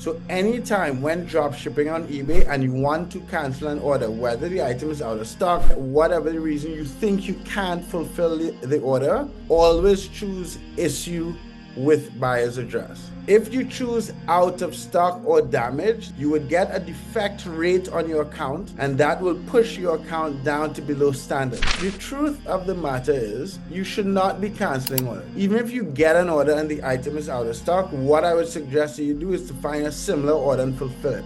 So anytime when drop shipping on eBay and you want to cancel an order, whether the item is out of stock, whatever the reason you think you can't fulfill the order, always choose issue with buyer's address. If you choose out of stock or damaged, you would get a defect rate on your account, and that will push your account down to below standard. The truth of the matter is you should not be canceling orders. Even if you get an order and the item is out of stock, what I would suggest that you do is to find a similar order and fulfill it.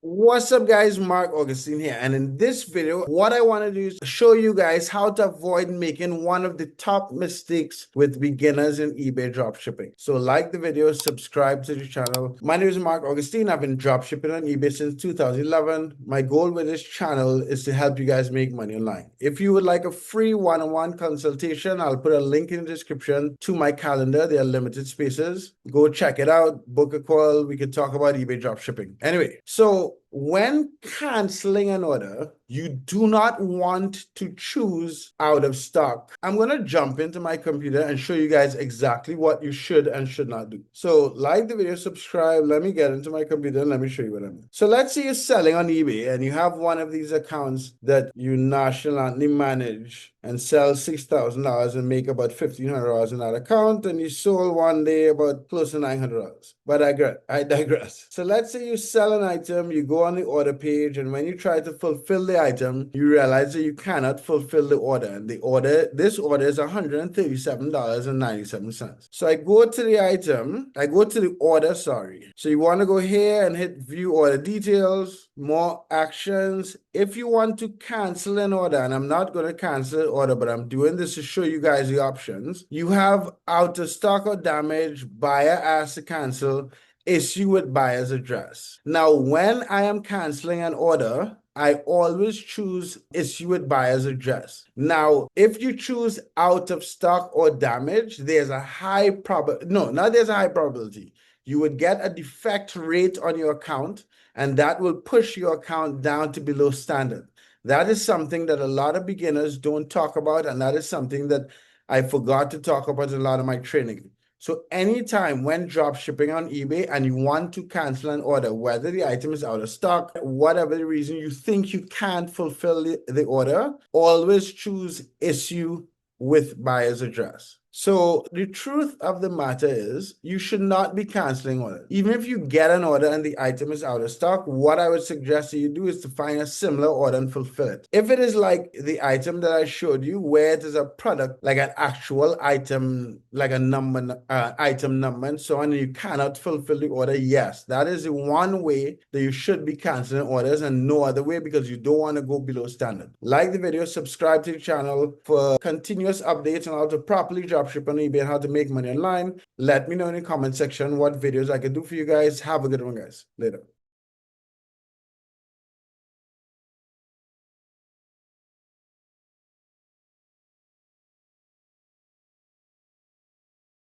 What's up guys, Mark Augustine here, and in this video what I want to do is show you guys how to avoid making one of the top mistakes with beginners in eBay dropshipping. So like the video, subscribe to the channel. My name is Mark Augustine. I've been dropshipping on eBay since 2011. My goal with this channel is to help you guys make money online. If you would like a free one-on-one consultation, I'll put a link in the description to my calendar. There are limited spaces. Go check it out, book a call, we can talk about eBay dropshipping. Anyway, so when canceling an order, you do not want to choose out of stock. I'm going to jump into my computer and show you guys exactly what you should and should not do. So like the video, subscribe. Let me get into my computer and let me show you what I'm doing. So let's say you're selling on eBay and you have one of these accounts that you nonchalantly manage and sell $6,000 and make about $1,500 in that account, and you sold one day about close to $900. But I digress. So let's say you sell an item, you go on the order page, and when you try to fulfill the item, you realize that you cannot fulfill the order. And this order is $137.97. So I go to the order, sorry. So you want to go here and hit view order details, more actions. If you want to cancel an order, and I'm not going to cancel an order, but I'm doing this to show you guys the options. You have out of stock or damage, buyer asked to cancel, issue with buyer's address. Now, when I am canceling an order, I always choose issue with buyer's address. Now, if you choose out of stock or damage, there's a high probability. No, not there's a high probability. You would get a defect rate on your account, and that will push your account down to below standard. That is something that a lot of beginners don't talk about, and that is something that I forgot to talk about in a lot of my training. So anytime when drop shipping on eBay and you want to cancel an order, whether the item is out of stock, whatever the reason you think you can't fulfill the order, always choose issue with buyer's address. So the truth of the matter is you should not be canceling orders. Even if you get an order and the item is out of stock, what I would suggest that you do is to find a similar order and fulfill it. If it is like the item that I showed you, where it is a product, like an actual item, like a number, item number and so on, and you cannot fulfill the order, yes, that is the one way that you should be canceling orders and no other way, because you don't want to go below standard. Like the video, subscribe to the channel for continuous updates on how to properly dropship on eBay and how to make money online. Let me know in the comment section what videos I can do for you guys. Have a good one, guys. Later.